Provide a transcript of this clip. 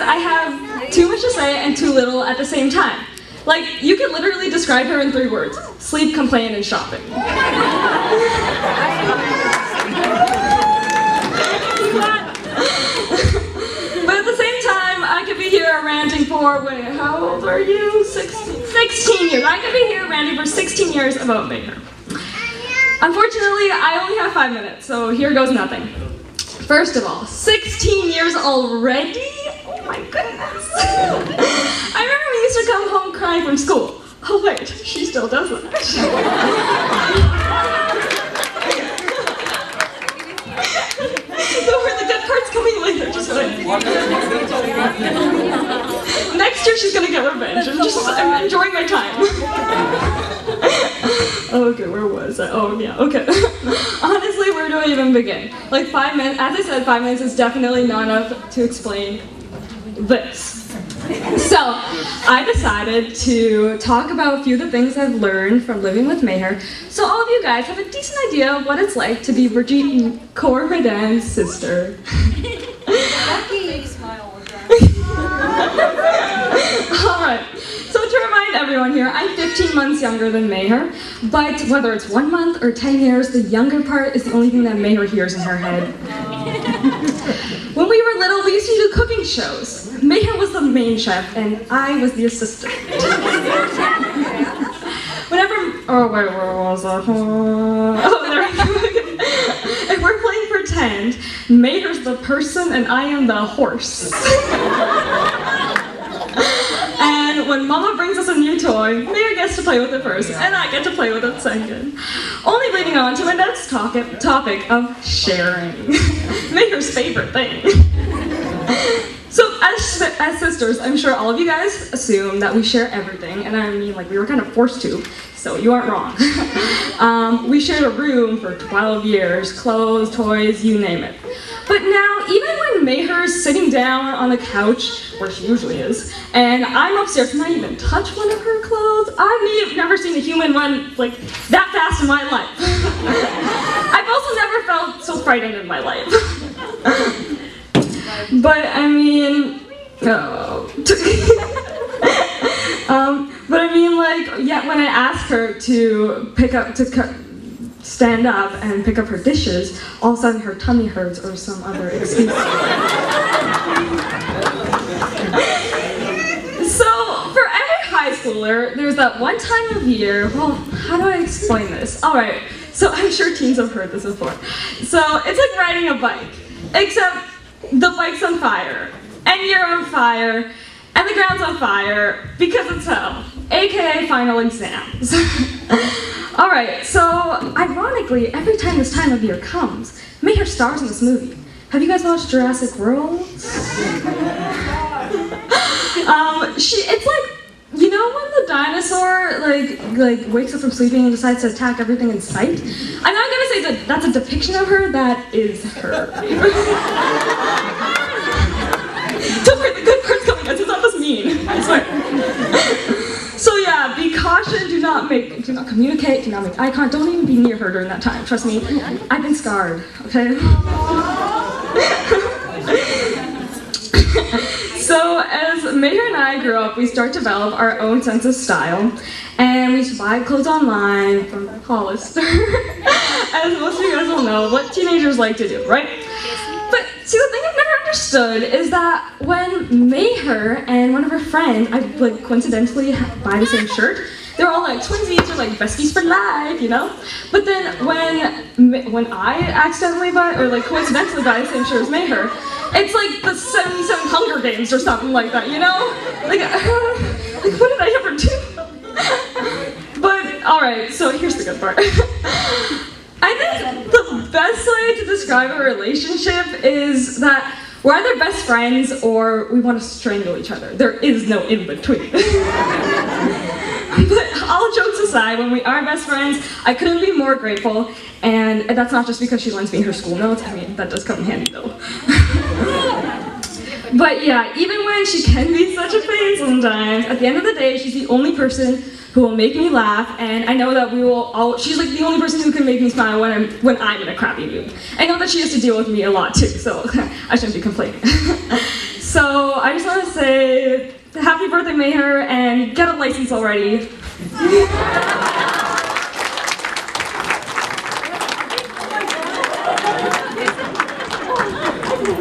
because I have too much to say and too little at the same time. Like, you could literally describe her in 3 words: sleep, complain, and shopping. But at the same time, I could be here ranting for, wait, how old are you? 16 years. I could be here ranting for 16 years about Mayher. Unfortunately, I only have 5 minutes, so here goes nothing. First of all, 16 years already? Oh my goodness. I remember we used to come home crying from school. Oh wait, she still does that. Don't worry, the good part's coming later, just wait. Next year she's gonna get revenge. I'm enjoying my time. Okay, where was I? Oh yeah, okay. Honestly, where do I even begin? Like 5 minutes, as I said, 5 minutes is definitely not enough to explain this. So, I decided to talk about a few of the things I've learned from living with Mayher, so all of you guys have a decent idea of what it's like to be Brigitte Corridan's sister. Big smile was Alright, so to remind everyone here, I'm 15 months younger than Mayher, but whether it's 1 month or 10 years, the younger part is the only thing that Mayher hears in her head. When we were little, we used to do cooking shows. Mayher was the main chef, and I was the assistant. Oh wait, where was I? Oh, there we go. If we're playing pretend, Mayher's the person and I am the horse. And when Mama brings us a new toy, Mayher gets to play with it first, and I get to play with it second. Only leading on to my next topic of sharing. Mayher's favorite thing. So, as sisters, I'm sure all of you guys assume that we share everything, and I mean, like, we were kind of forced to, so you aren't wrong. We shared a room for 12 years, clothes, toys, you name it. But now, even when Mayher's sitting down on the couch, where she usually is, and I'm upstairs, not even touch one of her clothes, I've never seen a human run, like, that fast in my life. I've also never felt so frightened in my life. But I mean, but I mean, like, yeah, when I ask her to stand up and pick up her dishes, all of a sudden her tummy hurts or some other excuse. So, for every high schooler, there's that one time of year, well, how do I explain this? Alright, so I'm sure teens have heard this before. So, it's like riding a bike, except the bike's on fire, and you're on fire, and the ground's on fire, because it's hell, aka final exams. Alright, so ironically, every time this time of year comes, Mayher stars in this movie. Have you guys watched Jurassic World? It's like, you know when the dinosaur like wakes up from sleeping and decides to attack everything in sight? I'm not gonna say that that's a depiction of her, that is her. Don't worry, the good part's coming, it's not this mean, I swear. So yeah, be caution, do not communicate, do not make eye contact, don't even be near her during that time, trust me, I've been scarred, okay? So as Mayher and I grew up, we start to develop our own sense of style, and we used to buy clothes online from Hollister, as most of you guys will know what teenagers like to do, right? But see, the thing I've never understood is that when Mayher and one of her friends, I like coincidentally buy the same shirt, they're all like twinsies or like besties for life, you know? But then when I accidentally buy, or like coincidentally buy the same shirt as Mayher, it's like the 77 Hunger Games or something like that, you know? Like what did I ever do? But, alright, so here's the good part. I think the best way to describe a relationship is that we're either best friends or we want to strangle each other. There is no in between. But all jokes aside, when we are best friends, I couldn't be more grateful, and that's not just because she lends me her school notes. I mean, that does come in handy though. But yeah, even when she can be such a pain sometimes, at the end of the day, she's the only person who will make me laugh, and I know that she's like the only person who can make me smile when I'm in a crappy mood. I know that she has to deal with me a lot too, so I shouldn't be complaining. So I just want to say happy birthday, Maher, and get a license already.